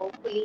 Hopefully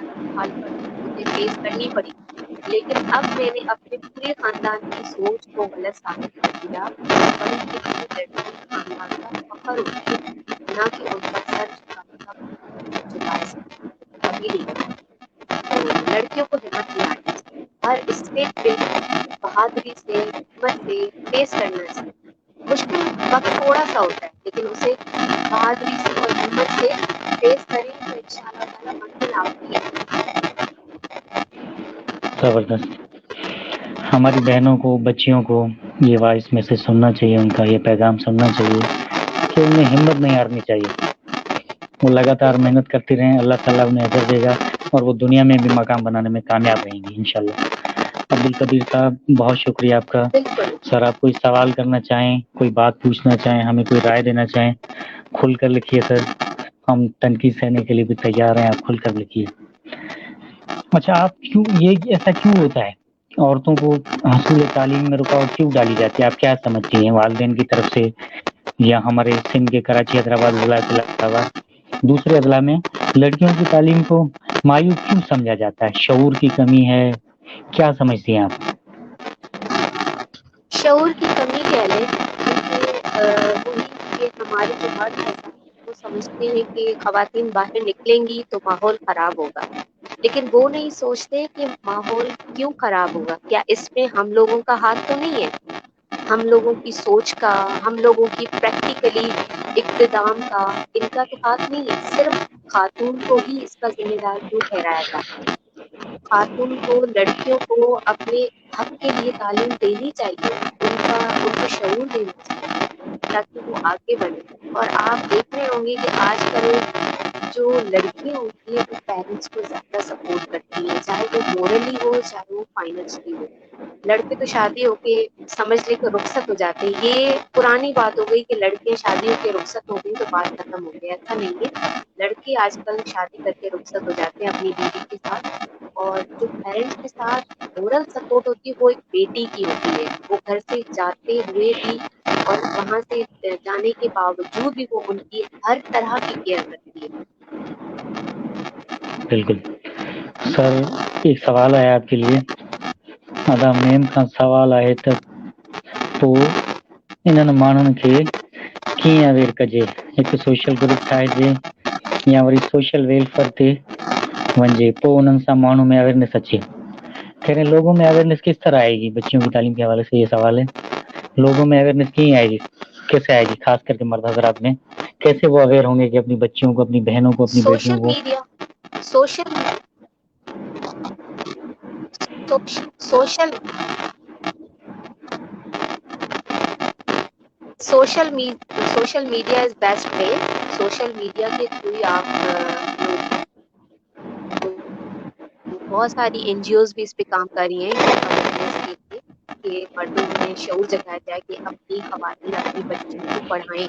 زیادہ حال پر مجھے فیس کرنی پڑی، لیکن اب میں نے اپنے پورے خاندان کی سوچ کو غلط ثابت کر دیا۔ پڑھی لکھی لڑکی خاندان کا فخر ہوتی ہے، نہ کہ ان کا سر جھکا سکتا کبھی نہیں۔ تو لڑکیوں کو ہمت نہیں آنی چاہیے، ہر اسٹیج پہ بہادری سے ہمت سے فیس کرنا چاہیے۔ مشکل وقت تھوڑا سا ہوتا ہے، لیکن اسے بہادری سے اور ہمت سے فیس کریں تو انشاءاللہ تعالیٰ منزل آپ کی ہے۔ زبردست۔ ہماری بہنوں کو، بچیوں کو یہ وائس میسج سننا چاہیے، ان کا یہ پیغام سننا چاہیے کہ انہیں ہمت نہیں ہارنی چاہیے، وہ لگاتار محنت کرتی رہیں، اللہ تعالیٰ انہیں اجر دے گا اور وہ دنیا میں بھی مقام بنانے میں کامیاب رہیں گی انشاءاللہ۔ عبدالقدیر صاحب بہت شکریہ آپ کا۔ بالکل سر آپ کوئی سوال کرنا چاہیں، کوئی بات پوچھنا چاہیں، ہمیں کوئی رائے دینا چاہیں، کھل کر لکھیے سر، ہم تنقید سہنے کے لیے بھی تیار ہیں، آپ کھل کر لکھیے۔ اچھا، آپ کیوں یہ ایسا کیوں ہوتا ہے، عورتوں کو حصول تعلیم میں رکاوٹ کیوں ڈالی جاتی ہے؟ آپ کیا سمجھتی ہیں، والدین کی طرف سے یا ہمارے سندھ کے کراچی حیدرآباد اضلاع کے علاوہ دوسرے اضلاع میں لڑکیوں کی تعلیم کو مایوس کیوں سمجھا جاتا ہے؟ شعور کی کمی ہے، کیا سمجھتی ہیں آپ؟ شعور کی کمی کہہ لیں، کیونکہ وہی کہ ہمارے جو مرد ہیں وہ سمجھتے ہیں کہ خواتین باہر نکلیں گی تو ماحول خراب ہوگا، لیکن وہ نہیں سوچتے کہ ماحول کیوں خراب ہوگا، کیا اس میں ہم لوگوں کا ہاتھ تو نہیں ہے؟ ہم لوگوں کی سوچ کا، ہم لوگوں کی پریکٹیکلی اقتدام کا، ان کا تو ہاتھ نہیں ہے۔ صرف خاتون کو ہی اس کا ذمہ دار کیوں ٹھہرایا جاتا ہے؟ خاتون کو، لڑکیوں کو اپنے حق کے لیے تعلیم دینی چاہیے، ان کو شعور دینا چاہیے تاکہ وہ آگے بڑھے۔ اور آپ دیکھ رہے ہوں گے کہ آج کل جو لڑکیاں ہوتی ہیں وہ پیرنٹس کو زیادہ سپورٹ کرتی ہیں، چاہے وہ مورلی ہو چاہے وہ فائنینشلی ہو۔ لڑکے تو شادی ہو کے سمجھ لے کہ رخصت ہو جاتے ہیں، یہ پرانی بات ہو گئی کہ لڑکے شادی ہو کے رخصت ہو گئی تو بات ختم ہو گئی، ایسا نہیں ہے۔ لڑکے آج کل شادی کر کے رخصت ہو جاتے ہیں اپنی بیوی کے ساتھ، اور جو پیرنٹس کے ساتھ مورل سپورٹ ہوتی ہے وہ ایک بیٹی کی ہوتی ہے، وہ گھر سے جاتے ہوئے بھی اور وہاں سے جانے کے باوجود بھی وہ ان کی ہر طرح کی کیئر کرتی ہے۔ بالکل سر، ایک سوال ہے آپ کے لیے۔ ادا میم کا سوال ہے تک تو انہوں مانن کے کییں اویئر کجے، ایک سوشل گروپ ٹھائے جے یا وری سوشل ویلفیئر تے ونجے پو انہن سا مانو میں اویئرنیس اچے۔ کہہ رہے ہیں لوگوں میں اویئرنیس کس طرح آئے گی؟ بچیوں کی تعلیم کے حوالے سے یہ سوال ہے، لوگوں میں اویئرنیس کییں آئے گی، کیسے آئے گی؟ خاص کر کے مرد حضرات میں کیسے وہ اویئر ہوں گے کہ اپنی بچیوں کو، اپنی بہنوں کو، اپنی سوشل بیٹیوں کو؟ Media social social social media is best way. Social media کے تھرو آپ بہت ساری NGOs بھی اس پہ کام کر رہی ہیں کہ مردوں میں شعور جگایا جائے کہ اپنی خواتین اپنی بچیوں کو پڑھائیں،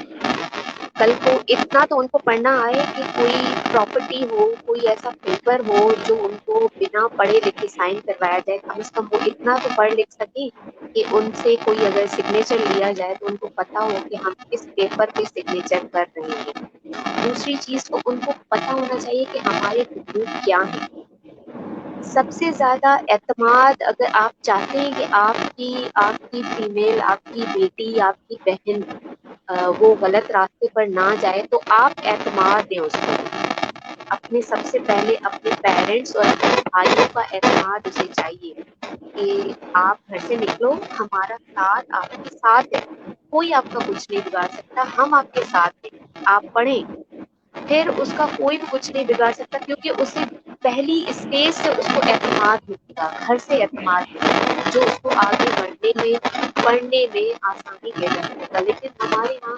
کل کو اتنا تو ان کو پڑھنا آئے کہ کوئی پراپرٹی ہو، کوئی ایسا پیپر ہو جو ان کو بنا پڑھے لکھے سائن کروایا جائے، کم از کم وہ اتنا تو پڑھ لکھ سکیں کہ ان سے کوئی اگر سگنیچر لیا جائے تو ان کو پتا ہو کہ ہم کس پیپر پہ سگنیچر کر رہے ہیں۔ دوسری چیز تو ان کو پتا ہونا چاہیے کہ ہمارے حقوق کیا ہیں۔ سب سے زیادہ اعتماد اگر آپ چاہتے ہیں کہ آپ کی فیمیل، آپ کی بیٹی، آپ کی بہن وہ غلط راستے پر نہ جائے تو آپ اعتماد دیں اس کو۔ اپنے سب سے پہلے اپنے پیرنٹس اور اپنے بھائیوں کا اعتماد اسے چاہیے کہ آپ گھر سے نکلو، ہمارا ساتھ آپ کے ساتھ ہے، کوئی آپ کا کچھ نہیں بگاڑ سکتا، ہم آپ کے ساتھ ہیں، آپ پڑھیں، پھر اس کا کوئی بھی کچھ نہیں بگاڑ سکتا، کیونکہ اسے پہلی اسٹیج سے اس کو اعتماد ملے گا، گھر سے اعتماد ملے گا جو اس کو آگے بڑھنے میں، پڑھنے میں آسانی پیدا کرے گا۔ لیکن ہمارے یہاں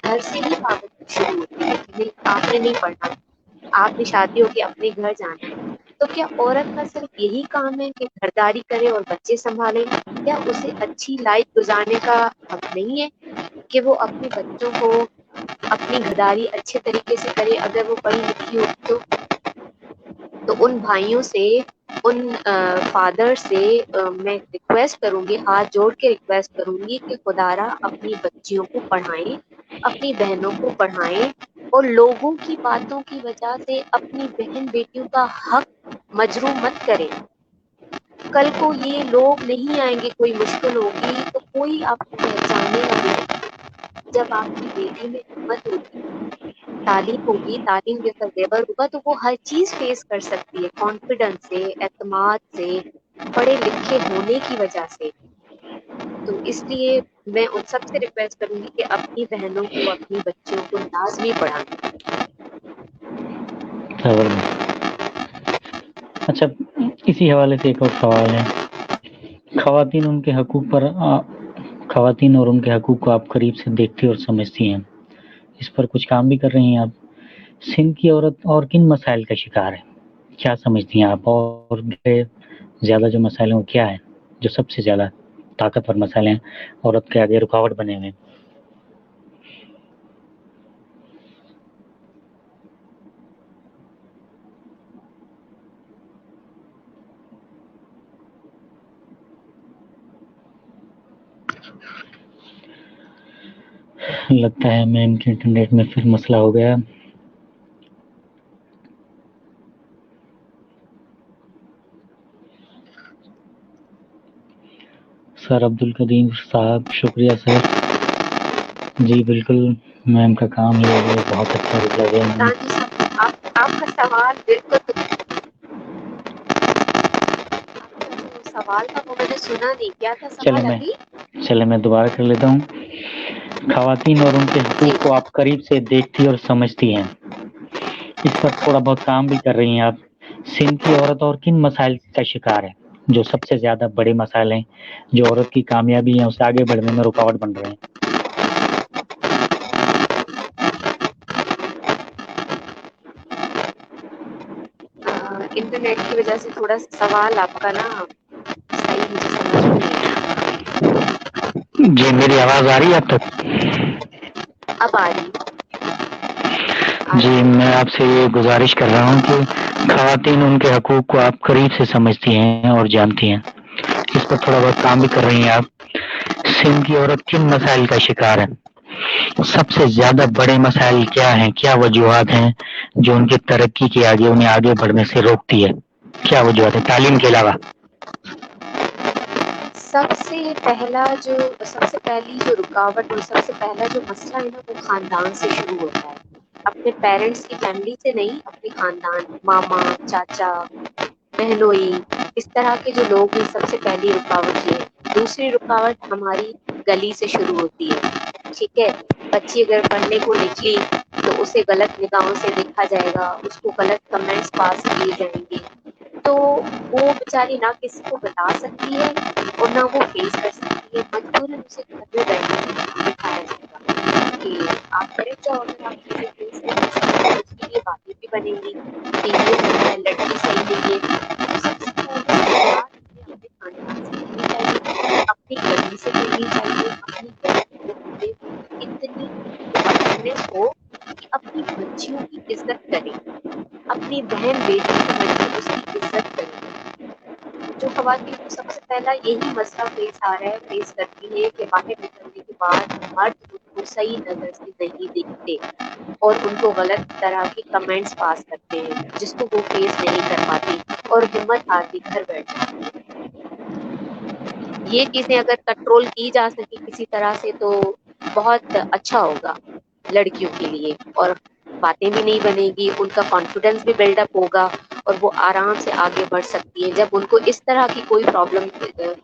گھر سے ہی پابندی شروع ہوتی ہے کہ نہیں آپ نے نہیں پڑھنا، آپ نے شادی ہو کے اپنے گھر جانا ہے۔ تو کیا عورت کا صرف یہی کام ہے کہ گھرداری کرے اور بچے سنبھالے؟ کیا اسے اچھی لائف گزارنے کا حق نہیں ہے کہ وہ اپنے بچوں کو اپنی گھرداری اچھے طریقے سے کرے؟ اگر وہ پڑھی لکھی ہو تو ان بھائیوں سے، ان فادر سے میں ریکویسٹ کروں گی، ہاتھ جوڑ کے ریکویسٹ کروں گی کہ خدارا اپنی بچیوں کو پڑھائیں، اپنی بہنوں کو پڑھائیں، اور لوگوں کی باتوں کی وجہ سے اپنی بہن بیٹیوں کا حق مجروح مت کریں۔ کل کو یہ لوگ نہیں آئیں گے، کوئی مشکل ہوگی تو کوئی آپ کو پہچانے گا نہیں۔ جب آپ کی بیٹی میں ہمت ہوگی، تعلیم ہوگی، تعلیم جیسا زیور ہوگا، تو وہ ہر چیز فیس کر سکتی ہے، کانفیڈنس سے، اعتماد سے، پڑھے لکھے ہونے کی وجہ سے۔ تو اس لیے میں ان سب سے ریکویسٹ کروں گی کہ اپنی بہنوں کو، اپنی بچیوں کو لازمی پڑھائیں۔ اچھا، اسی حوالے سے ایک اور سوال ہے، خواتین ان کے حقوق پر خواتین اور ان کے حقوق کو آپ قریب سے دیکھتی اور سمجھتی ہیں، اس پر کچھ کام بھی کر رہی ہیں آپ۔ سندھ کی عورت اور کن مسائل کا شکار ہے، کیا سمجھتی ہیں آپ؟ اور زیادہ جو مسائل ہیں وہ کیا ہے جو سب سے زیادہ طاقتور مسائل ہیں، عورت کے آگے رکاوٹ بنے ہوئے؟ لگتا ہے میم کے انٹرنیٹ میں پھر مسئلہ ہو گیا۔ سر عبدالقدیم صاحب، شکریہ سر۔ جی بالکل، میم کا کام یہ ہے، بہت اچھا رپلائی دیا انہوں نے۔ آپ کا سوال بالکل، سوال تھا وہ میں نے سنا نہیں، کیا تھا سوال ابھی؟ چلے میں دوبارہ کر لیتا ہوں۔ خواتین اور ان کے حقوق کو آپ قریب سے دیکھتی اور سمجھتی ہیں، اس پر تھوڑا بہت کام بھی کر رہی ہیں آپ۔ سندھ کی عورت اور کن مسائل کا شکار ہے جو سب سے زیادہ بڑے مسائل ہیں، جو عورت کی کامیابی ہے اسے آگے بڑھنے میں رکاوٹ بن رہے ہیں؟ انٹرنیٹ کی وجہ سے تھوڑا سوال آپ کا نا صحیح مجھے سمجھ میں نہیں آیا۔ جی میری آواز آ رہی ہے اب تک؟ اب آ رہی۔ جی میں آپ سے یہ گزارش کر رہا ہوں کہ خواتین ان کے حقوق کو آپ قریب سے سمجھتی ہیں اور جانتی ہیں، اس پر تھوڑا بہت کام بھی کر رہی ہیں آپ۔ سندھ کی عورت کن مسائل کا شکار ہے، سب سے زیادہ بڑے مسائل کیا ہیں، کیا وجوہات ہیں جو ان کی ترقی کے آگے انہیں آگے بڑھنے سے روکتی ہے؟ کیا وجوہات ہے تعلیم کے علاوہ؟ سب سے پہلی جو رکاوٹ اور سب سے پہلا جو مسئلہ ہے نا، وہ خاندان سے شروع ہوتا ہے، اپنے پیرنٹس کی فیملی سے نہیں، اپنے خاندان، ماما، چاچا، بہنوئی، اس طرح کے جو لوگ ہیں، سب سے پہلی رکاوٹ یہ ہے۔ دوسری رکاوٹ ہماری گلی سے شروع ہوتی ہے، ٹھیک ہے؟ بچی اگر پڑھنے کو نکلی تو اسے غلط نگاہوں سے دیکھا جائے گا، اس کو غلط کمنٹس پاس کیے جائیں گے، تو وہ بیچاری نہ کسی کو بتا سکتی ہے اور نہ وہ فیس کر سکتی ہے، مجبوراً اسے گھر میں بیٹھے دکھایا جائے گا کہ آپ کریں جاؤ، اگر آپ چیزیں فیس نہیں کر سکتے تو اس کے لیے باتیں بھی بنیں گی کہ یہ ہوتا ہے، لڑکی صحیح نہیں ہے۔ تو سب سے پہلے شروعات ہمیں اپنے خاندان سے کرنی چاہیے، اپنی گلی سے کرنی چاہیے، اپنی گلی میں اتنی اویئرنیس ہو کہ اپنی بچیوں کی عزت کریں، اپنی بہن بیٹی سمجھیں، اس کی عزت کریں۔ جو خواتین کو سب سے پہلا یہی مسئلہ فیس کرتی ہے کہ باہر نکلنے کے بعد مرد ان کو صحیح نظر سے نہیں دیکھتے اور ان کو غلط طرح کی کمنٹس پاس کرتے ہیں، جس کو وہ فیس نہیں کر پاتی اور ہمت ہار کے گھر بیٹھ جاتی ہے۔ یہ چیزیں اگر کنٹرول کی جا سکے کسی طرح سے تو بہت اچھا ہوگا لڑکیوں کے لیے، اور باتیں بھی نہیں بنے گی، ان کا کانفیڈنس بھی بلڈ اپ ہوگا اور وہ آرام سے آگے بڑھ سکتی ہے جب ان کو اس طرح کی کوئی پرابلم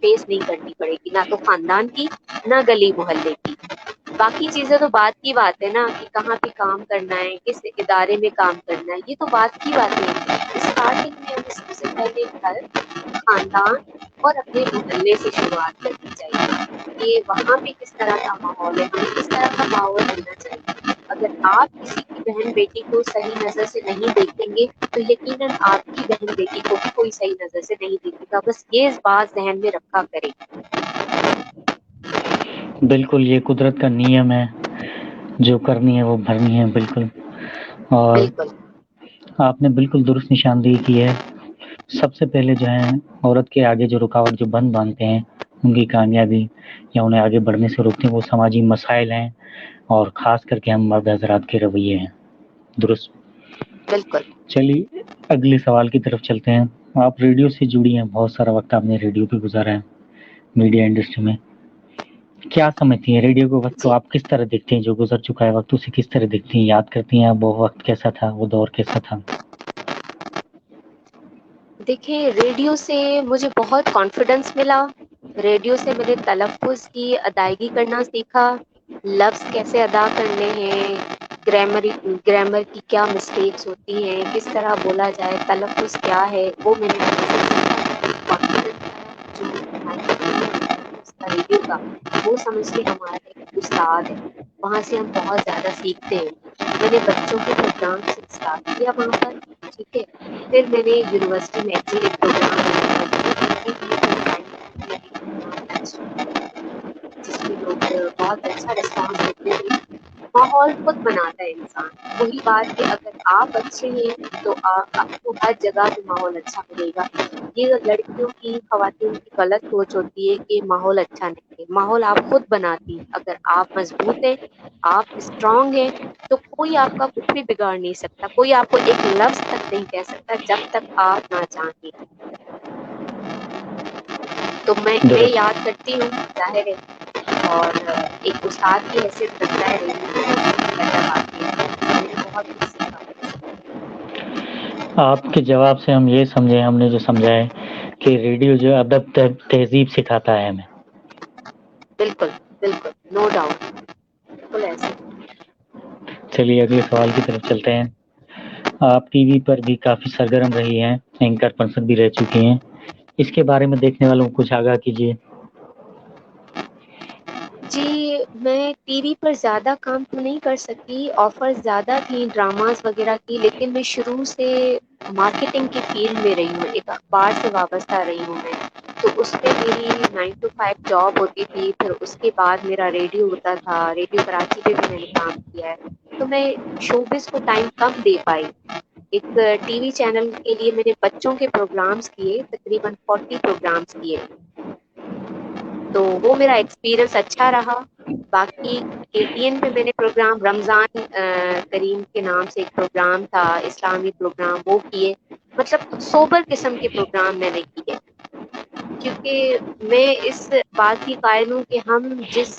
فیس نہیں کرنی پڑے گی، نہ تو خاندان کی، نہ گلی محلے کی۔ باقی چیزیں تو بات کی بات ہے نا، کہ کہاں پہ کام کرنا ہے، کس ادارے میں کام کرنا ہے، یہ تو بات کی بات ہے۔ اسٹارٹنگ میں ہمیں سب سے پہلے گھر، خاندان اور اپنے محلے سے شروعات کرنی چاہیے کہ وہاں پہ کس طرح کا ماحول ہے، ہمیں کس طرح کا ماحول ہونا چاہیے۔ اگر آپ کسی کی بہن بیٹی کو صحیح نظر سے نہیں دیکھیں گے تو یقیناً آپ کی بہن بیٹی کو بھی کوئی صحیح نظر سے نہیں دیکھے گا، بس یہ اس بات ذہن میں رکھا کریں۔ بالکل، یہ قدرت کا نیم ہے، جو کرنی ہے وہ بھرنی ہے، بالکل۔ اور بالکل آپ نے بالکل درست نشاندہی کی ہے۔ سب سے پہلے جو ہے عورت کے آگے جو رکاوٹ جو بند باندھتے ہیں ان کی کامیابی یا انہیں آگے بڑھنے سے روکتے ہیں وہ سماجی مسائل ہیں اور خاص کر کے ہم مرد حضرات کے رویے ہیں. درست؟ بالکل. چلیے اگلے سوال کی طرف چلتے ہیں. آپ ریڈیو سے جڑی ہیں, بہت سارا وقت آپ نے ریڈیو پہ گزارا ہے میڈیا انڈسٹری میں. کیا سمجھتی ہیں ریڈیو کے وقت کو جی آپ کس طرح دیکھتے ہیں, جو گزر چکا ہے وقت اسے کس طرح دیکھتی ہیں, یاد کرتی ہیں آپ وہ وقت کیسا تھا, وہ دور کیسا تھا؟ دیکھیں, ریڈیو سے مجھے بہت کانفیڈنس ملا. ریڈیو سے میں نے تلفظ کی ادائیگی کرنا سیکھا, لفظ کیسے ادا کرنے ہیں, گرامر کی کیا مسٹیکس ہوتی ہیں, کس طرح بولا جائے, تلفظ کیا ہے, وہ میں نے کانفیڈنس جو ریڈیو کا وہ سمجھ کے ہمارا ایک استاد ہے, وہاں سے ہم بہت زیادہ سیکھتے ہیں. میں نے بچوں کے پروگرام سے اسٹارٹ کیا وہاں پر, ٹھیک ہے. پھر میں نے یونیورسٹی میں ایک پروگرام جس میں لوگ بہت اچھا رسپانس دیتے ہیں. ماحول خود بناتا ہے انسان. وہی بات کہ اگر آپ اچھے ہیں تو آپ کو ہر جگہ پہ ماحول اچھا ملے گا. یہ لڑکیوں کی, خواتین کی غلط سوچ ہوتی ہے کہ ماحول اچھا نہیں ہے. ماحول آپ خود بناتی ہیں. اگر آپ مضبوط ہیں, آپ اسٹرانگ ہیں, تو کوئی آپ کا کچھ بھی بگاڑ نہیں سکتا. کوئی آپ کو ایک لفظ تک نہیں کہہ سکتا جب تک آپ نہ چاہیں. تو میں درست. یاد کرتی ہوں, ظاہر ہے, اور ایک استاد کی حیثیت رکھتا ہے ریڈیو جب آتی ہے. میں نے بہت کچھ سیکھا. آپ کے جواب سے ہم یہ سمجھے, ہم نے جو سمجھا ہے کہ ریڈیو جو ادب تہذیب سکھاتا ہے ہمیں. بالکل بالکل, نو ڈاؤٹ, بالکل ایسے. چلیے اگلے سوال کی طرف چلتے ہیں. آپ ٹی وی پر بھی کافی سرگرم رہی ہیں, اینکر پرسن بھی رہ چکی ہیں. اس کے بارے میں دیکھنے والوں کو کچھ آگاہ کیجیے. جی, میں ٹی وی پر زیادہ کام تو نہیں کر سکی, آفرز زیادہ تھیں ڈراماز وغیرہ کی, لیکن میں شروع سے مارکیٹنگ کی فیلڈ میں رہی ہوں. ایک اخبار سے وابستہ رہی ہوں میں, تو اس میں میری 9 to 5 جاب ہوتی تھی. پھر اس کے بعد میرا ریڈیو ہوتا تھا, ریڈیو کراچی پہ بھی میں نے کام کیا ہے. تو میں شوبز کو ٹائم کم دے پائی. ایک ٹی وی چینل کے لیے میں نے بچوں کے پروگرامز کیے, تقریباً 40 پروگرامز کیے. تو وہ میرا ایکسپیرئنس اچھا رہا. باقی KTN پہ میں نے پروگرام, رمضان کریم کے نام سے ایک پروگرام تھا, اسلامی پروگرام, وہ کیے. مطلب سوبر قسم کے پروگرام میں نے کیے, کیونکہ میں اس بات کی قائل ہوں کہ ہم جس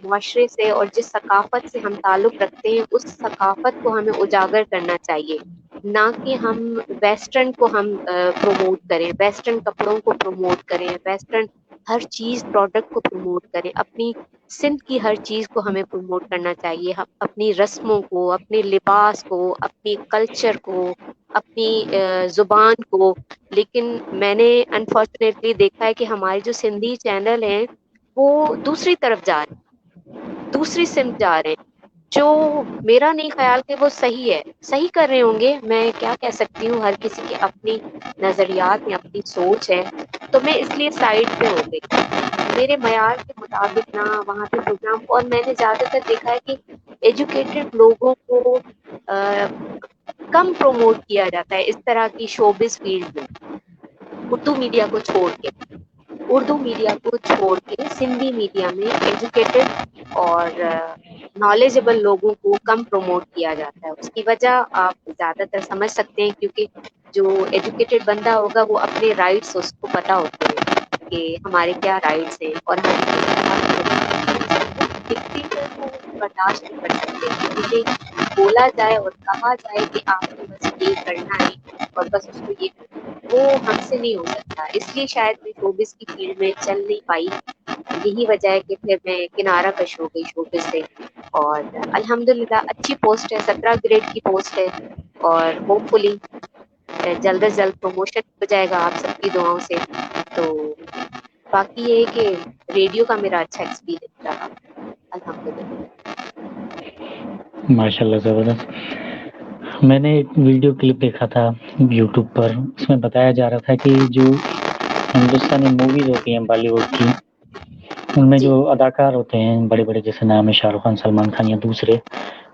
معاشرے سے اور جس ثقافت سے ہم تعلق رکھتے ہیں, اس ثقافت کو ہمیں اجاگر کرنا چاہیے, نہ کہ ہم ویسٹرن کو ہم پروموٹ کریں, ویسٹرن کپڑوں کو پروموٹ کریں, ویسٹرن ہر چیز پروڈکٹ کو پروموٹ کریں. اپنی سندھ کی ہر چیز کو ہمیں پروموٹ کرنا چاہیے, اپنی رسموں کو, اپنے لباس کو, اپنی کلچر کو, اپنی زبان کو. لیکن میں نے انفارچونیٹلی دیکھا ہے کہ ہمارے جو سندھی چینل ہیں وہ دوسری طرف جا رہے ہیں, دوسری سمت جا رہے ہیں, جو میرا نہیں خیال کہ وہ صحیح ہے. صحیح کر رہے ہوں گے, میں کیا کہہ سکتی ہوں, ہر کسی کی اپنی نظریات یا اپنی سوچ ہے. تو میں اس لیے سائڈ پہ ہو گئی. میرے معیار کے مطابق نہ وہاں پہ پروگرام, اور میں نے زیادہ تر دیکھا ہے کہ ایجوکیٹڈ لوگوں کو کم پروموٹ کیا جاتا ہے اس طرح کی شوبز فیلڈ میں. اردو میڈیا کو چھوڑ کے, سندھی میڈیا میں ایجوکیٹڈ اور نالجبل لوگوں کو کم پروموٹ کیا جاتا ہے. اس کی وجہ آپ زیادہ تر سمجھ سکتے ہیں, کیونکہ جو ایجوکیٹڈ بندہ ہوگا وہ اپنے رائٹس اس کو پتا ہوتے ہیں کہ ہمارے کیا رائٹس ہیں, اور ہم ڈکٹیٹر کو برداشت نہیں کر سکتے. مجھے بولا جائے اور کہا جائے کہ آپ کو بس یہ کرنا ہے اور بس اس کو یہ کرنا, وہ ہم سے نہیں ہو سکتا. اس لیے شاید میں شوبز کی فیلڈ میں چل نہیں پائی. یہی وجہ ہے کہ پھر میں کنارہ کش ہو گئی شوبز سے. اور الحمدللہ اچھی پوسٹ ہے, 17 گریڈ کی پوسٹ ہے, اور ہوپ فلی جلد از جلد پروموشن ہو جائے گا آپ سب کی دعاؤں سے. تو باقی یہ ہے کہ ریڈیو کا میرا اچھا ایکسپیرئنس رہا, الحمدللہ. ماشاء اللہ, زبردست. میں نے ایک ویڈیو کلپ دیکھا تھا یوٹیوب پر, اس میں بتایا جا رہا تھا کہ جو ہندوستانی موویز ہوتی ہیں بالی ووڈ کی, ان میں جی جو اداکار ہوتے ہیں بڑے بڑے, جیسے نام ہے شاہ رخ خان, سلمان خان یا دوسرے,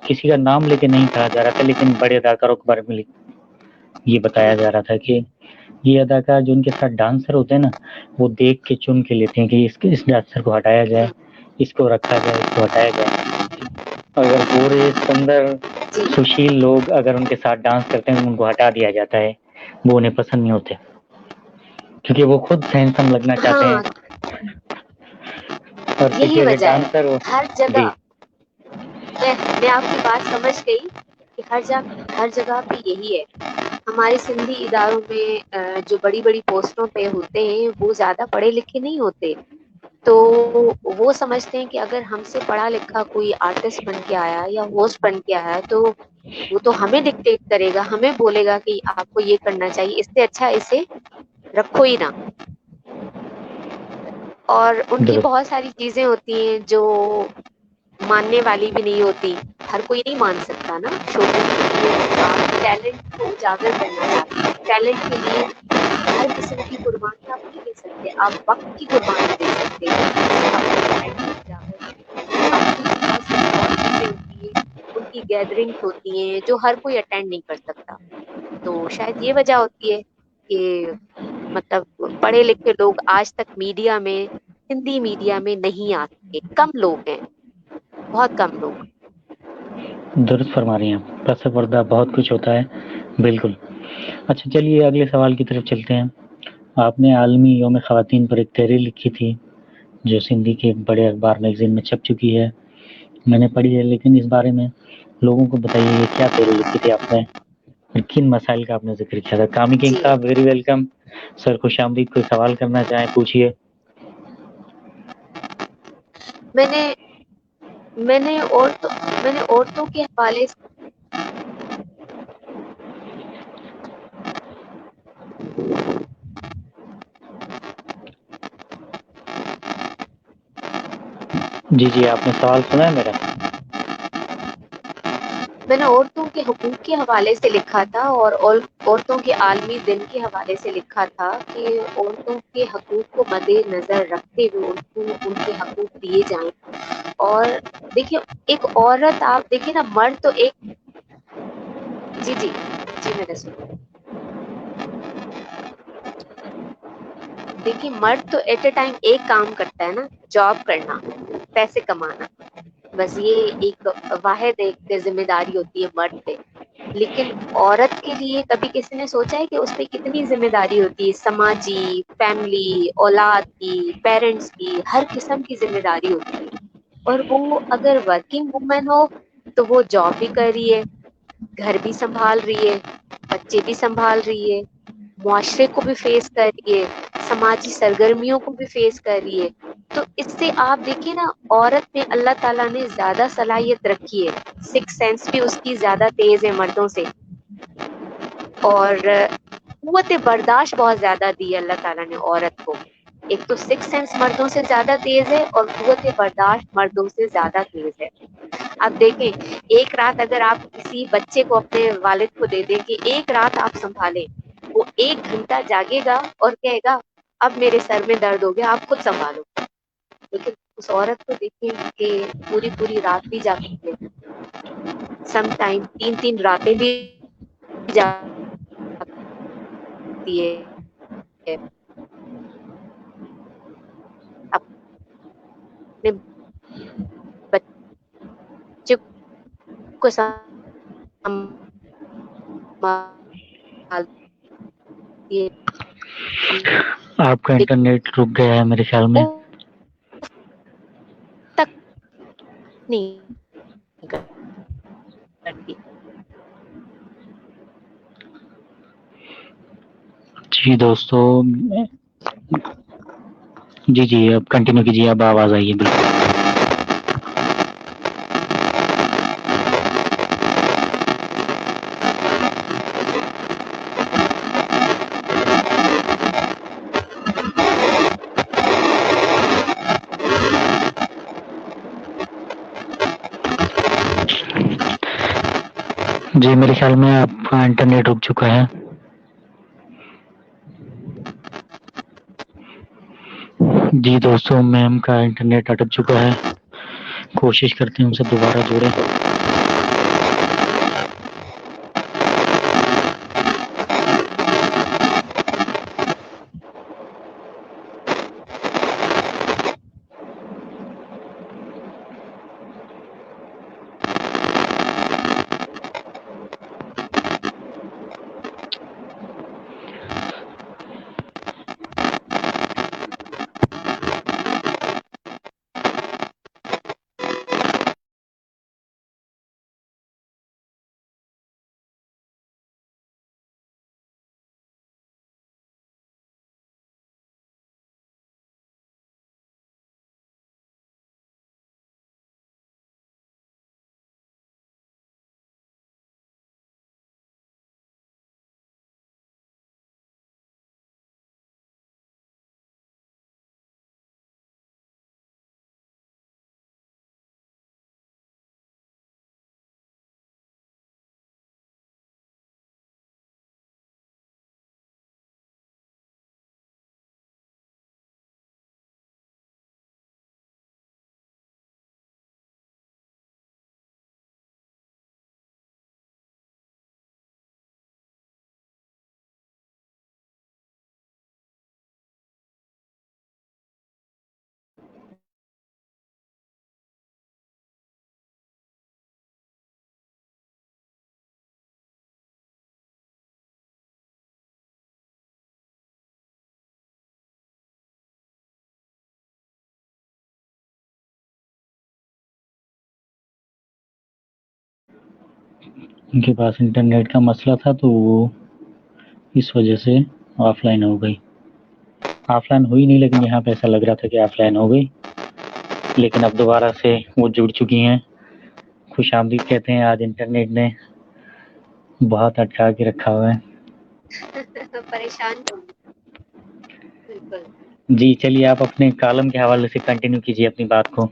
کسی کا نام لے کے نہیں کہا جا رہا تھا, لیکن بڑے اداکاروں کے بارے میں یہ بتایا جا رہا تھا کہ یہ اداکار جو ان کے ساتھ ڈانسر ہوتے ہیں نا، وہ دیکھ کے چن کے لیتے ہیں کہ اس ڈانسر کو ہٹایا جائے، اس کو رکھا جائے، اس کو ہٹایا جائے. اگر پورے سندر سشیل لوگ اگر ان کے ساتھ ڈانس کرتے ہیں تو ان کو ہٹا دیا جاتا ہے، وہ انہیں پسند نہیں ہوتے کیونکہ وہ خود ہینڈسم لگنا چاہتے ہیں. اور یہی دیکھیے اگر وجہ ہے ڈانسر ہو ہر جگہ. جی میں آپ کی بات سمجھ گئی کہ ہر جگہ پہ یہی ہے. ہمارے سندھی اداروں میں جو بڑی بڑی پوسٹوں پہ ہوتے ہیں وہ زیادہ پڑھے لکھے نہیں ہوتے، تو وہ سمجھتے ہیں کہ اگر ہم سے پڑھا لکھا کوئی آرٹسٹ بن کے آیا یا ہوسٹ بن کے آیا تو وہ تو ہمیں ڈکٹیٹ کرے گا، ہمیں بولے گا کہ آپ کو یہ کرنا چاہیے، اس سے اچھا اسے رکھو ہی نہ. اور ان کی درست. بہت ساری چیزیں ہوتی ہیں جو ماننے والی بھی نہیں ہوتی. ہر کوئی نہیں مان سکتا نا. ٹیلنٹ کو اجاگر کرنا چاہتے ہیں، ٹیلنٹ کے لیے ہر قسم کی قربانی آپ نہیں دے سکتے. آپ وقت کی قربانی دے سکتے ہیں، ان کی گیدرنگز ہوتی ہیں جو ہر کوئی اٹینڈ نہیں کر سکتا. تو شاید یہ وجہ ہوتی ہے کہ مطلب پڑھے لکھے لوگ آج تک میڈیا میں، ہندی میڈیا میں نہیں آتے. کم لوگ ہیں، بہت کم لوگ. درست فرما رہی ہیں آپ. پس پردہ بہت کچھ ہوتا ہے. بالکل. اچھا چلیے اگلے سوال کی طرف چلتے ہیں. آپ نے عالمی یوم خواتین پر ایک تحریر لکھی تھی جو سندھی کے ایک بڑے اخبار میگزین میں چھپ چکی ہے. میں نے پڑھی ہے، لیکن اس بارے میں لوگوں کو بتائیے یہ کیا تحریر لکھی تھی آپ نے، کن مسائل کا آپ نے ذکر کیا تھا. کامی کنگ جی صاحب ویری ویلکم سر. خوش آمدید. کوئی سوال کرنا چاہیں پوچھیے. میں نے عورتوں کے حوالے سے جی جی آپ نے سوال سنا ہے میرا. عورتوں کے حقوق کے حوالے سے لکھا تھا اور عورتوں کے عالمی دن کے حوالے سے لکھا تھا کہ عورتوں کے حقوق کو مد نظر رکھتے ہوئے ان کو ان کے حقوق دیے جائیں. اور دیکھیے ایک عورت، آپ دیکھیے نا، مرد تو ایک جی جی جی میں نے سنا. دیکھیے مرد تو ایٹ اے ٹائم ایک کام کرتا ہے نا، جاب کرنا، پیسے کمانا. بس یہ ایک واحد ایک ذمہ داری ہوتی ہے مرد پہ. لیکن عورت کے لیے کبھی کسی نے سوچا ہے کہ اس پہ کتنی ذمہ داری ہوتی ہے؟ سماجی، فیملی، اولاد کی، پیرنٹس کی، ہر قسم کی ذمہ داری ہوتی ہے. اور وہ اگر ورکنگ وومن ہو تو وہ جاب بھی کر رہی ہے، گھر بھی سنبھال رہی ہے، بچے بھی سنبھال رہی ہے، معاشرے کو بھی فیس کر رہی ہے، سماجی سرگرمیوں کو بھی فیس کر رہی ہے. تو اس سے آپ دیکھیے نا، عورت میں اللہ تعالیٰ نے زیادہ صلاحیت رکھی ہے. سکس سینس بھی اس کی زیادہ تیز ہے مردوں سے. اور قوت برداشت بہت زیادہ دی ہے اللہ تعالیٰ نے عورت کو. ایک تو سکس سینس مردوں سے زیادہ تیز ہے اور قوت برداشت مردوں سے زیادہ تیز ہے. اب دیکھیں، ایک رات اگر آپ کسی بچے کو اپنے والد کو دے دیں کہ ایک رات آپ سنبھالیں، وہ 1 گھنٹہ جاگے گا اور کہے گا اب میرے سر میں درد ہو گیا، آپ خود سنبھالو. لیکن اس عورت کو دیکھیں کہ پوری پوری رات بھی جاگتی ہے، سم ٹائم 3 راتیں بھی جاگتی ہے. اپنے بچے کو سنبھالتی ہے. آپ کا انٹرنیٹ رک گیا ہے میرے خیال میں. تک نہیں کرتی. جی دوستو، جی جی اب کنٹینیو کیجیے. اب آواز آئیے. بالکل. جی میرے خیال میں آپ کا انٹرنیٹ رک چکا ہے. جی دوستوں، میم کا انٹرنیٹ اٹک چکا ہے. کوشش کرتے ہیں ان سے دوبارہ جڑیں. ان کے پاس انٹرنیٹ کا مسئلہ تھا تو وہ اس وجہ سے آف لائن ہو گئی. آف لائن ہوئی نہیں لیکن یہاں پہ ایسا لگ رہا تھا کہ آف لائن ہو گئی, لیکن اب دوبارہ سے وہ جڑ چکی ہیں. خوش آمدید کہتے ہیں, آج انٹرنیٹ نے بہت اٹکا کے رکھا ہوا ہے. پریشان بالکل. جی چلیے آپ اپنے کالم کے حوالے سے کنٹینیو کیجیے اپنی بات کو.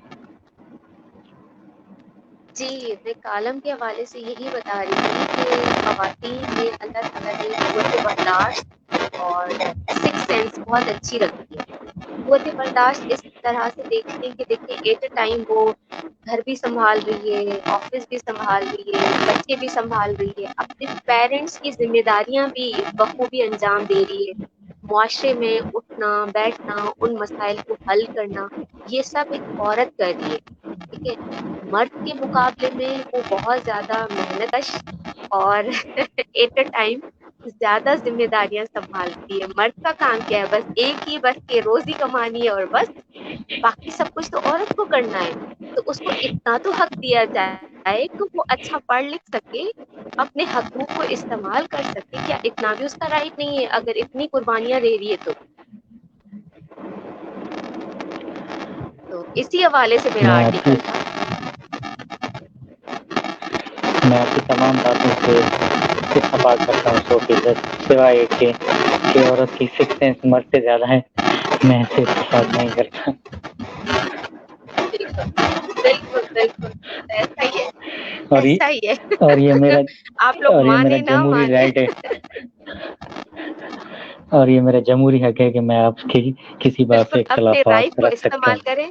جی میں کالم کے حوالے سے یہی بتا رہی تھی کہ خواتین میں اللہ تعالیٰ نے قوت برداشت اور سکس سینس بہت اچھی رکھی ہے. قوت برداشت اس طرح سے دیکھتے ہیں کہ دیکھیں ایٹ اے ٹائم وہ گھر بھی سنبھال رہی ہے, آفس بھی سنبھال رہی ہے, بچے بھی سنبھال رہی ہے, اپنے پیرنٹس کی ذمہ داریاں بھی بخوبی انجام دے رہی ہے. معاشرے میں اٹھنا بیٹھنا, ان مسائل کو حل کرنا, یہ سب ایک عورت کر رہی ہے. ٹھیک ہے, مرد کے مقابلے میں وہ بہت زیادہ محنت کش اور ایٹ اے ٹائم زیادہ ذمہ داریاں سنبھالتی ہے. مرد کا کام کیا ہے, بس ایک ہی بس کہ روزی کمانی ہے اور بس باقی سب کچھ تو عورت کو کرنا ہے. تو اس کو اتنا تو حق دیا جائے کہ وہ اچھا پڑھ لکھ سکے, اپنے حقوق کو استعمال کر سکے. کیا اتنا بھی اس کا رائٹ نہیں ہے اگر اتنی قربانیاں دے رہی ہے تو اسی حوالے سے میرا میں آپ کی آرٹیکل تھا. میں آپ کی تمام باتوں سے اتفاق کرتا ہوں 100%, سوائے ایک کہ عورت کی سکس سینس مرد سے زیادہ ہے. میں ایسے اتفاق نہیں کرتا. بالکل بالکل ایسا ہی ہے, اور ایسا ہی یہ ہے. میرا آپ لوگ اور یہ میرا مانے نہ جمہوری مانے. رائٹ ہے. اور یہ میرا جمہوری حق ہے کہ میں آپ کی کسی بات سے بالکل اپنے رائٹ اختلافات کو رکھ سکتا استعمال ہوں. کریں.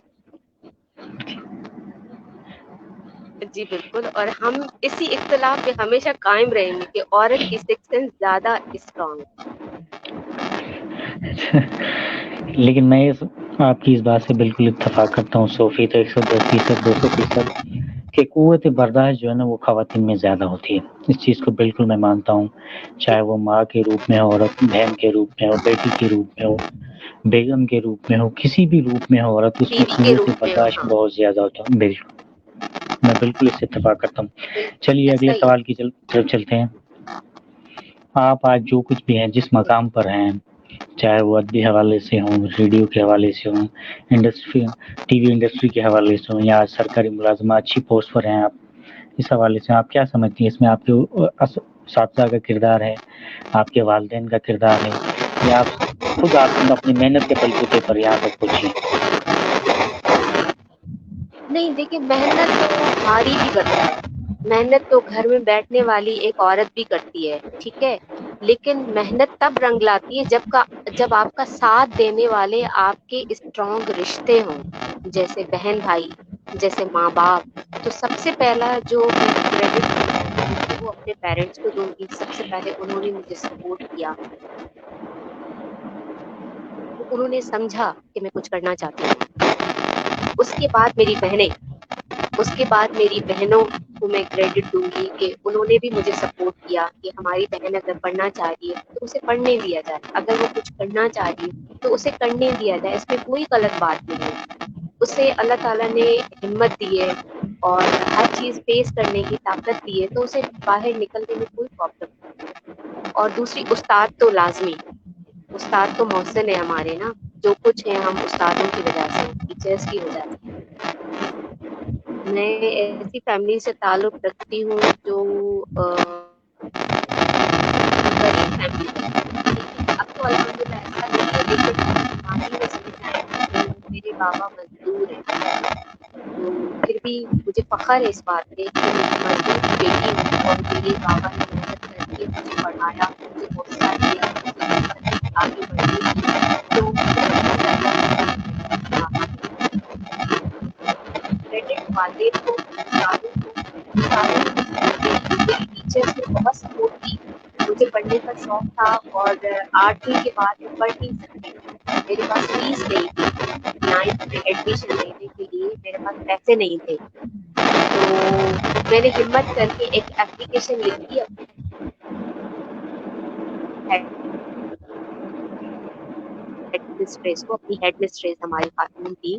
جی بالکل, اور ہم اسی اختلاف میں ہمیشہ قائم رہیں گے کہ عورت کی سکس سینس زیادہ اسٹرانگ. لیکن میں آپ کی اس بات سے بالکل اتفاق کرتا ہوں 100%, 110%, 200%, کہ قوت برداشت جو ہے نا وہ خواتین میں زیادہ ہوتی ہے. اس چیز کو بالکل میں مانتا ہوں, چاہے وہ ماں کے روپ میں ہو, عورت بہن کے روپ میں ہو, بیٹی کے روپ میں ہو, بیگم کے روپ میں ہو, کسی بھی روپ میں ہو عورت, اس میں بیوی کے قوت روپ میں ہو. برداشت ہاں بہت زیادہ ہوتا ہے. بالکل, میں بالکل اس سے اتفاق کرتا ہوں. بالکل چلیے ایسا اگلے ہی سوال کی طرف چلتے ہیں. آپ آج جو کچھ بھی ہیں, جس ہے. مقام پر ہیں, چاہے وہ ادبی حوالے سے ہوں, ریڈیو کے حوالے سے ہوں, انڈسٹری ٹی وی انڈسٹری کے حوالے سے ہوں, یا سرکاری ملازمات اچھی پوسٹ پر ہیں آپ, اس حوالے سے آپ کیا سمجھتی ہیں؟ اس میں آپ کے اساتذہ کا کردار ہے, آپ کے والدین کا کردار ہے, یا آپ خود آپ اپنی محنت کے بل بوتے پر یہاں تک پہنچی ہیں؟ نہیں دیکھیے, محنت تو ناری بھی کرتا ہے, محنت تو گھر میں بیٹھنے والی ایک عورت بھی کرتی ہے. ٹھیک ہے, لیکن محنت تب رنگ لاتی ہے جب آپ کا ساتھ دینے والے آپ کے اسٹرانگ رشتے ہوں, جیسے بہن بھائی, جیسے ماں باپ. تو سب سے پہلا جو کریڈٹ وہ اپنے پیرنٹس کو دوں گی. سب سے پہلے انہوں نے مجھے سپورٹ کیا, انہوں نے سمجھا کہ میں کچھ کرنا چاہتی ہوں. اس کے بعد میری بہنیں, اس کے بعد میری بہنوں کو میں کریڈٹ دوں گی کہ انہوں نے بھی مجھے سپورٹ کیا کہ ہماری بہن اگر پڑھنا چاہ رہی ہے تو اسے پڑھنے دیا جائے, اگر وہ کچھ کرنا چاہ رہی ہے تو اسے کرنے دیا جائے. اس میں کوئی غلط بات نہیں ہے. اسے اللہ تعالیٰ نے ہمت دی ہے اور ہر چیز فیس کرنے کی طاقت دی ہے, تو اسے باہر نکلنے میں کوئی پرابلم نہیں. اور دوسری, استاد تو لازمی, استاد تو محسن ہے ہمارے نا. جو کچھ ہے ہم استادوں کی وجہ سے, ٹیچرس کی وجہ سے. میں ایسی فیملی سے تعلق رکھتی ہوں جو غریب فیملی ہے, لیکن اب تو الحمدللہ ایسا نہیں ہے, لیکن ماضی میں چلے جائیں تو میرے بابا مزدور ہیں. تو پھر بھی مجھے فخر ہے اس بات پہ کہ میں مزدور کی بیٹی ہوں, اور میرے بابا نے محنت کر کے مجھے پڑھایا, مجھے حوصلہ دیا, مجھے ہمت دی آگے بڑھنے کی. تو سب سے پہلا میرے بابا کریڈٹ والدین کو, استادوں کو. استادوں نے مجھے سپورٹ کی, میری ٹیچرس نے بہت سپورٹ کی. مجھے پڑھنے کا شوق تھا اور 8ویں کے بعد میں پڑھ نہیں سکتی تھی, میرے پاس فیس نہیں تھی. 9th میں ایڈمیشن لینے کے لیے میرے پاس پیسے نہیں تھے, تو میں نے ہمت کر کے ایک اپلیکیشن لکھی اپنے ہیڈ مسٹریس کو. اپنی ہیڈ مسٹریس ہماری خاتون تھی,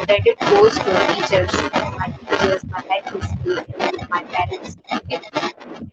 credit goes to teachers, my teachers, my head mistress, my parents.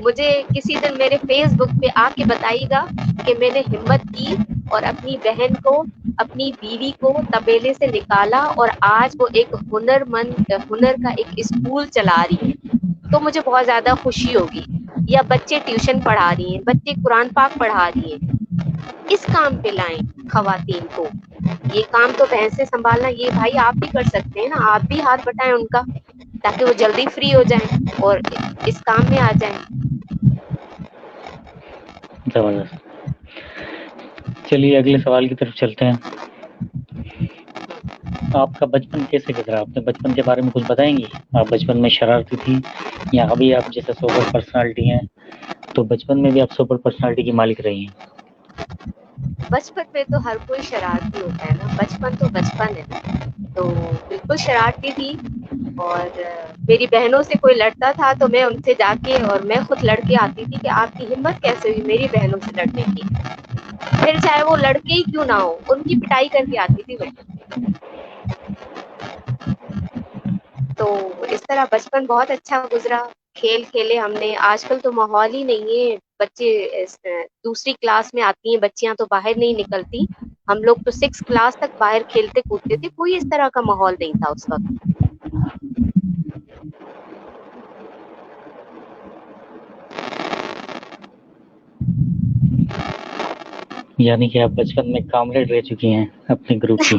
مجھے کسی دن میرے فیس بک پہ آ کے بتائیے گا کہ میں نے ہمت کی اور اپنی بہن کو، اپنی بیوی کو تبیلے سے نکالا اور آج وہ ایک ہنر کا ایک اسکول چلا رہی ہیں، تو مجھے بہت زیادہ خوشی ہوگی. یا بچے ٹیوشن پڑھا رہی ہیں، بچے قرآن پاک پڑھا رہی ہیں. اس کام پہ لائیں خواتین کو. یہ کام تو بھینسیں سنبھالنا یہ بھائی آپ بھی کر سکتے ہیں نا، آپ بھی ہاتھ بٹائیں ان کا، تاکہ وہ جلدی فری ہو جائیں اور اس کام میں آ جائیں. زبردست. چلیے اگلے سوال کی طرف چلتے ہیں. آپ کا بچپن کیسے گزرا؟ آپ نے بچپن کے بارے میں کچھ بتائیں گی؟ آپ بچپن میں شرارتی تھی یا ابھی آپ جیسے سوپر پرسنالٹی ہیں تو بچپن میں بھی آپ سوپر پرسنالٹی کی مالک رہی ہیں؟ بچپن میں تو ہر کوئی شرارتی ہوتا ہے نا، بچپن تو بچپن ہے نا، تو بالکل شرارتی تھی. اور میری بہنوں سے کوئی لڑتا تھا تو میں ان سے جا کے اور میں خود لڑ کے آتی تھی کہ آپ کی ہمت کیسے ہوئی میری بہنوں سے لڑنے کی. پھر چاہے وہ لڑکے ہی کیوں نہ ہو، ان کی پٹائی کر کے آتی تھی میں. تو اس طرح بچپن بہت اچھا گزرا. کھیل کھیلے ہم نے. آج کل تو ماحول ہی نہیں ہے، بچے دوسری کلاس میں آتی ہیں بچیاں تو باہر نہیں نکلتی. ہم لوگ تو 6 کلاس تک باہر کھیلتے کودتے تھے، کوئی اس طرح کا ماحول نہیں تھا اس وقت. یعنی کہ آپ بچپن میں کامریڈ رہ چکی ہیں اپنے گروپ کی.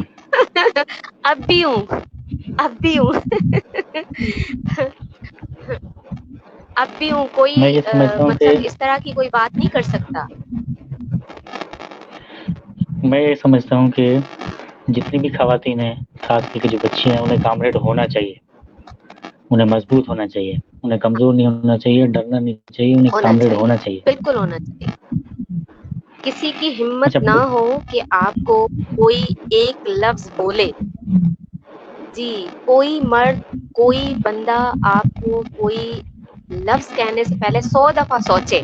اب بھی ہوں، اب بھی ہوں. اب بھی ہوں. میں کوئی یہ سمجھتا ہوں کہ مطلب اس طرح کی کوئی بات نہیں کر سکتا. میں یہ سمجھتا ہوں کہ جتنی بھی خواتین ہیں، خاص کر کے جو بچے ہیں، انہیں کامریڈ ہونا چاہیے. انہیں مضبوط ہونا چاہیے، انہیں کمزور نہیں ہونا چاہیے، ڈرنا نہیں چاہیے، انہیں کامریڈ ہونا چاہیے. بالکل ہونا چاہیے. کسی کی ہمت اچھا نہ ہو کہ آپ کو کوئی ایک لفظ بولے. جی، کوئی مرد، کوئی بندہ آپ کو کوئی لفظ کہنے سے پہلے 100 دفعہ سوچے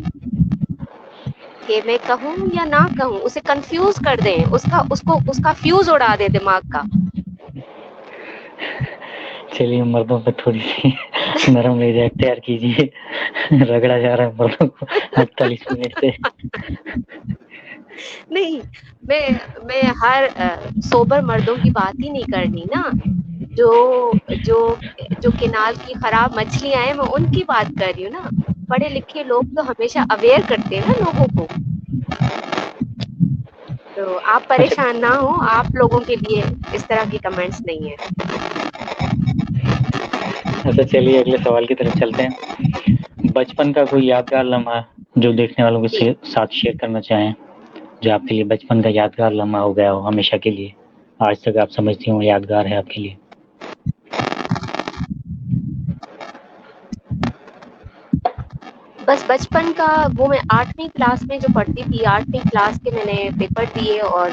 کہ میں کہوں یا نہ کہوں. اسے کنفیوز کر دیں، اس کا فیوز اڑا دے دماغ کا. چلیے مردوں پہ تھوڑی سی نرم مزاج اختیار کیجیے. رگڑا جا رہا ہے مردوں کو 48 منٹ سے. نہیں، میں ہر سوبر مردوں کی بات ہی نہیں کرنی نا. جو جو جو کنال کی خراب مچھلیاں ہیں میں ان کی بات کر رہی ہوں نا. پڑھے لکھے لوگ تو ہمیشہ اویئر کرتے ہیں نا لوگوں کو. تو آپ اچھا پریشان نہ ہو، آپ لوگوں کے لیے اس طرح کی کمنٹس نہیں ہیں. اچھا چلیے اگلے سوال کی طرف چلتے ہیں. بچپن کا کوئی یادگار لمحہ جو دیکھنے والوں جی، کے ساتھ شیئر کرنا چاہیں، جو آپ کے لیے بچپن کا یادگار لمحہ ہو گیا ہو ہمیشہ کے لیے، آج تک آپ سمجھتی ہوں یادگار ہے آپ کے لیے. بس بچپن کا وہ میں 8ویں کلاس میں جو پڑھتی تھی، 8ویں کلاس کے میں نے پیپر دیے اور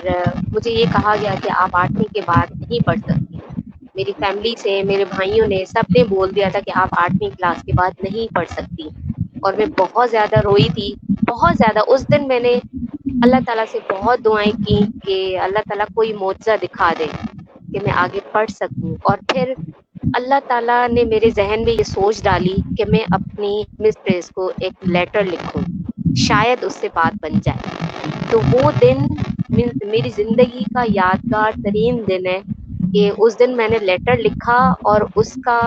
مجھے یہ کہا گیا کہ آپ 8ویں کے بعد نہیں پڑھ سکتی. میری فیملی سے، میرے بھائیوں نے، سب نے بول دیا تھا کہ آپ 8ویں کلاس کے بعد نہیں پڑھ سکتی. اور میں بہت زیادہ روئی تھی، بہت زیادہ. اس دن میں نے اللہ تعالیٰ سے بہت دعائیں کی کہ اللہ تعالیٰ کوئی معجزہ دکھا دے کہ میں آگے پڑھ سکوں. اور پھر اللہ تعالیٰ نے میرے ذہن میں یہ سوچ ڈالی کہ میں اپنی مسٹریس کو ایک لیٹر لکھوں، شاید اس سے بات بن جائے. تو وہ دن میری زندگی کا یادگار ترین دن ہے کہ اس دن میں نے لیٹر لکھا اور اس کا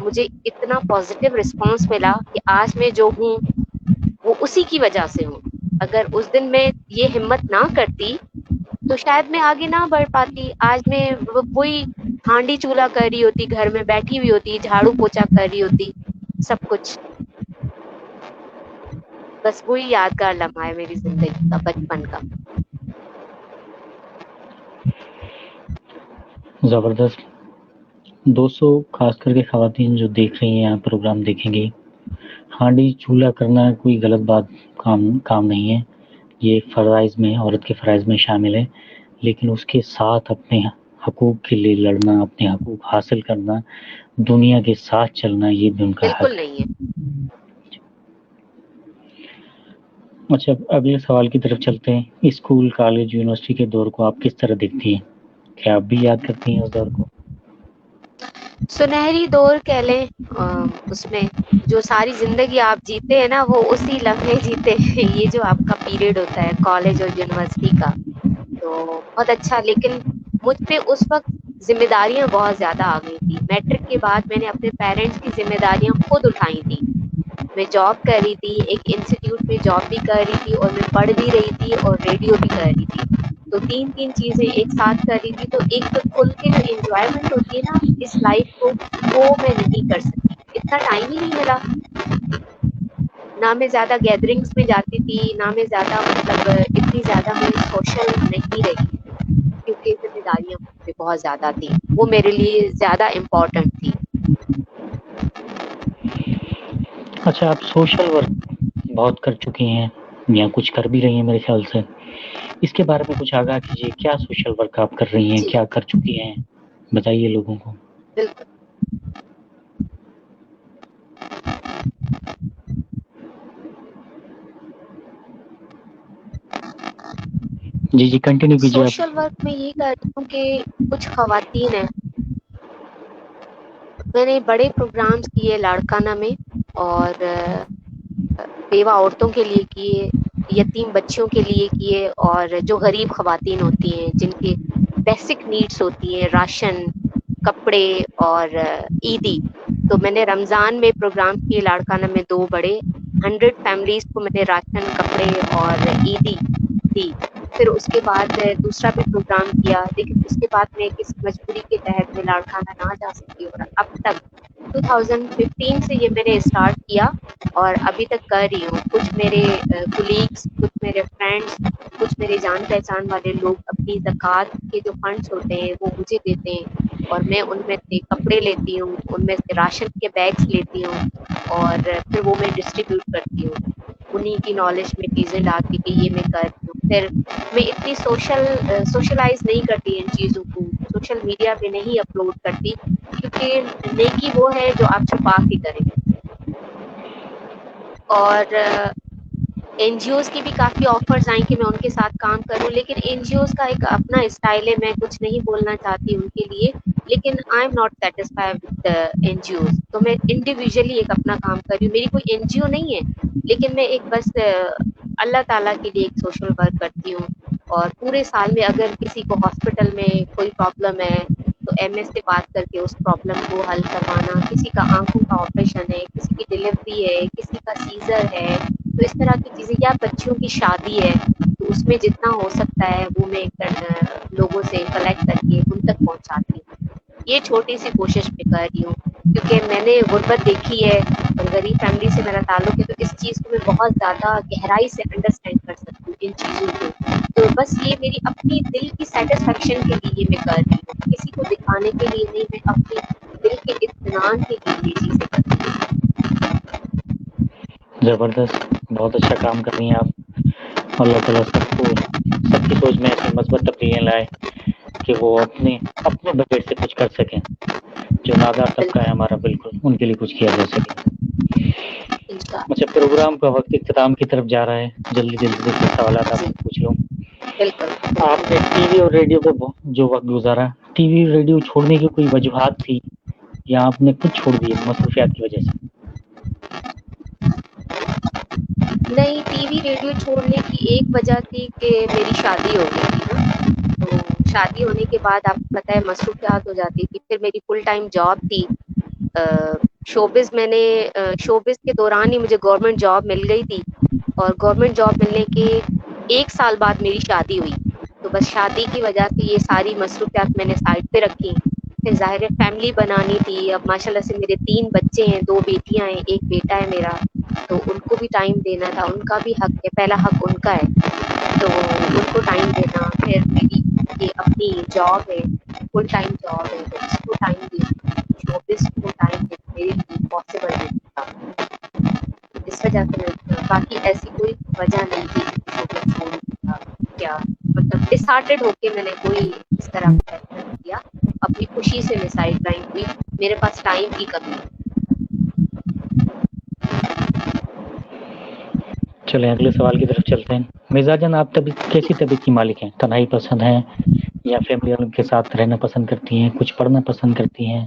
مجھے اتنا پازیٹیو رسپانس ملا کہ آج میں جو ہوں وہ اسی کی وجہ سے ہوں. اگر اس دن میں یہ ہمت نہ کرتی تو شاید میں آگے نہ بڑھ پاتی. آج میں وہی ہانڈی چولہا کر رہی ہوتی، گھر میں بیٹھی ہوئی ہوتی، جھاڑو پوچا کر رہی ہوتی، سب کچھ. بس وہی یادگار لمحہ ہے میری زندگی کا، بچپن کا. زبردست. دوستوں، خاص کر کے خواتین جو دیکھ رہی ہیں آپ پروگرام دیکھیں گی، ہانڈی چولہا کرنا کوئی غلط بات کام نہیں ہے. یہ فرائض میں، عورت کے فرائض میں شامل ہے. لیکن اس کے ساتھ اپنے حقوق کے لیے لڑنا، اپنے حقوق حاصل کرنا، دنیا کے ساتھ چلنا، یہ بھی ان کا بالکل حق ہے. نہیں ہے. اچھا اگلے سوال کی طرف چلتے ہیں. اسکول، کالج، یونیورسٹی کے دور کو آپ کس طرح دیکھتی ہیں؟ کیا آپ بھی یاد کرتی ہیں اس دور کو؟ سنہری دور کہہ لیں، اس میں جو ساری زندگی آپ جیتے ہیں نا وہ اسی لمحے جیتے ہیں. یہ جو آپ کا پیریڈ ہوتا ہے کالج اور یونیورسٹی کا، تو بہت اچھا. لیکن مجھ پہ اس وقت ذمہ داریاں بہت زیادہ آ گئی تھی. میٹرک کے بعد میں نے اپنے پیرنٹس کی ذمہ داریاں خود اٹھائی تھی. میں جاب کر رہی تھی، ایک انسٹیٹیوٹ میں جاب بھی کر رہی تھی، اور میں پڑھ بھی رہی تھی اور ریڈیو بھی کر رہی تھی. تو تین چیزیں ایک ساتھ کر رہی تھی. تو ایک تو کھل کے جو انجوائمنٹ ہوتی ہے نا اس لائف کو، وہ میں نہیں کر سکتی. اتنا ٹائم ہی نہیں ملا. نہ میں زیادہ گیدرنگس میں جاتی تھی، نہ میں زیادہ مطلب اتنی زیادہ میں سوشل نہیں رہی، کیونکہ ذمہ داریاں مجھ پہ بہت زیادہ تھی. وہ میرے لیے زیادہ امپورٹنٹ تھی. اچھا، آپ سوشل ورک بہت کر چکی ہیں یا کچھ کر بھی رہی ہیں میرے خیال سے. اس کے بارے میں کچھ آگاہ کیجیے. کیا سوشل ورک آپ کر رہی ہیں، جی کیا کر چکی ہیں، بتائیے لوگوں کو. بالکل. جی جی، کنٹینیو کیجیے آپ. سوشل ورک میں یہ کرتی ہوں کہ کچھ خواتین ہیں، میں نے بڑے پروگرامز کیے لاڑکانہ میں، اور بیوہ عورتوں کے لیے کیے، یتیم بچیوں کے لیے کیے، اور جو غریب خواتین ہوتی ہیں جن کے بیسک نیڈس ہوتی ہیں، راشن، کپڑے اور عیدی. تو میں نے رمضان میں پروگرام کیے لاڑکانہ میں 2 بڑے. 100 فیملیز کو میں نے راشن، کپڑے اور عیدی دی. پھر اس کے بعد دوسرا بھی پروگرام کیا، لیکن اس کے بعد میں کسی مجبوری کے تحت میں لاڑکانہ نہ جا سکی. اور اب تک 2015 سے یہ میں نے اسٹارٹ کیا اور ابھی تک کر رہی ہوں. کچھ میرے کولیگس، کچھ میرے فرینڈس، کچھ میرے جان پہچان والے لوگ اپنی زکوٰۃ کے جو فنڈس ہوتے ہیں وہ مجھے دیتے ہیں، اور میں ان میں سے کپڑے لیتی ہوں، ان میں سے راشن کے بیگس لیتی ہوں، اور پھر وہ میں ڈسٹریبیوٹ کرتی ہوں. انہیں کی نالج میں چیزیں لا کے کہ یہ میں کر رہی ہوں. پھر میں اتنی سوشلائز نہیں کرتی ان چیزوں کو، سوشل میڈیا پہ نہیں اپلوڈ کرتی، کیونکہ نیکی وہ ہے جو آپ چھپا کے کریں. اور این جی اوز کی بھی کافی آفرز آئیں کہ میں ان کے ساتھ کام کروں، لیکن این جی اوز کا ایک اپنا اسٹائل ہے. میں کچھ نہیں بولنا چاہتی ان کے لیے، لیکن I'm not satisfied with N G Os. تو میں انڈیویجلی ایک اپنا کام کر رہی ہوں. میری کوئی این جی او نہیں ہے، لیکن میں ایک بس اللہ تعالیٰ کے لیے ایک سوشل ورک کرتی ہوں. اور پورے سال میں اگر کسی کو ہاسپٹل میں کوئی پرابلم ہے تو ایم ایس سے بات کر کے اس پرابلم کو حل کروانا. کسی کا آنکھوں کا آپریشن ہے، کسی کی ڈلیوری ہے، کسی کا سیزر ہے، تو اس طرح کی چیزیں، یا بچیوں کی شادی ہے، تو اس میں جتنا ہو سکتا ہے وہ میں لوگوں سے کلیکٹ کر کے ان تک پہنچاتی ہوں. یہ چھوٹی سی کوشش میں کر رہی ہوں، کیونکہ میں نے غربت دیکھی ہے اور غریب فیملی سے میرا تعلق ہے، تو اس چیز کو میں بہت زیادہ گہرائی سے انڈرسٹینڈ کر سکتی ہوں ان چیزوں کو. تو بس یہ میری اپنی دل کی سیٹسفیکشن کے لیے میں کر رہی ہوں، کسی کو دکھانے کے لیے نہیں. میں اپنی دل کے اطمینان کے لیے یہ چیزیں کرتی ہوں. زبردست، بہت اچھا کام کر رہی ہیں آپ. اللہ تعالیٰ سب کی سوچ میں ایسی مثبت تبدیلیاں لائے کہ وہ اپنے بجٹ سے کچھ کر سکیں. جو نادار طبقہ ہے ہمارا، بالکل ان کے لیے کچھ کیا جا سکے. اچھا، پروگرام کا وقت اختتام کی طرف جا رہا ہے. جلدی جلدی سے کچھ سوالات آپ جی سے پوچھ لوں. بالکل. آپ نے ٹی وی اور ریڈیو پہ جو وقت گزارا، ٹی وی ریڈیو چھوڑنے کی کوئی وجوہات تھی یا آپ نے خود چھوڑ دیے مصروفیات کی وجہ سے؟ نہیں، ٹی وی ریڈیو چھوڑنے کی ایک وجہ تھی کہ میری شادی ہو گئی تھی نا. تو شادی ہونے کے بعد آپ کو پتہ ہے مصروفیات ہو جاتی تھی. پھر میری فل ٹائم جاب تھی شوبز. میں نے شوبز کے دوران ہی مجھے گورنمنٹ جاب مل گئی تھی، اور گورنمنٹ جاب ملنے کے 1 سال بعد میری شادی ہوئی. تو بس شادی کی وجہ سے یہ ساری مصروفیات میں نے سائڈ پہ رکھی. پھر ظاہر فیملی بنانی تھی. اب ماشاء اللہ سے میرے 3 بچے ہیں، 2 بیٹیاں ہیں، 1 بیٹا ہے میرا. تو ان کو بھی ٹائم دینا تھا، ان کا بھی حق ہے، پہلا حق ان کا ہے. تو ان کو ٹائم دینا. پھر میری یہ اپنی جاب ہے، فل ٹائم جاب ہے، تو اس کو ٹائم دینا، شوبز کو ٹائم دینا میرے لیے پاسبل نہیں تھا. اس وجہ سے باقی ایسی کوئی وجہ نہیں تھی شوبز چھوڑنے کا. کیا مطلب ڈسہارٹیڈ ہو کے میں نے کوئی اس طرح کا فیصلہ نہیں کیا. اپنی خوشی سے میں سائڈ لائن ہوئی. میرے پاس ٹائم کی کمی ہے. چلیں اگلے سوال کی طرف چلتے ہیں. مرزا جان، آپ کیسی طبیعت کی مالک ہیں؟ تنہائی پسند ہیں یا فیملی والوں کے ساتھ رہنا پسند کرتی ہیں؟ کچھ پڑھنا پسند کرتی ہیں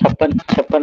57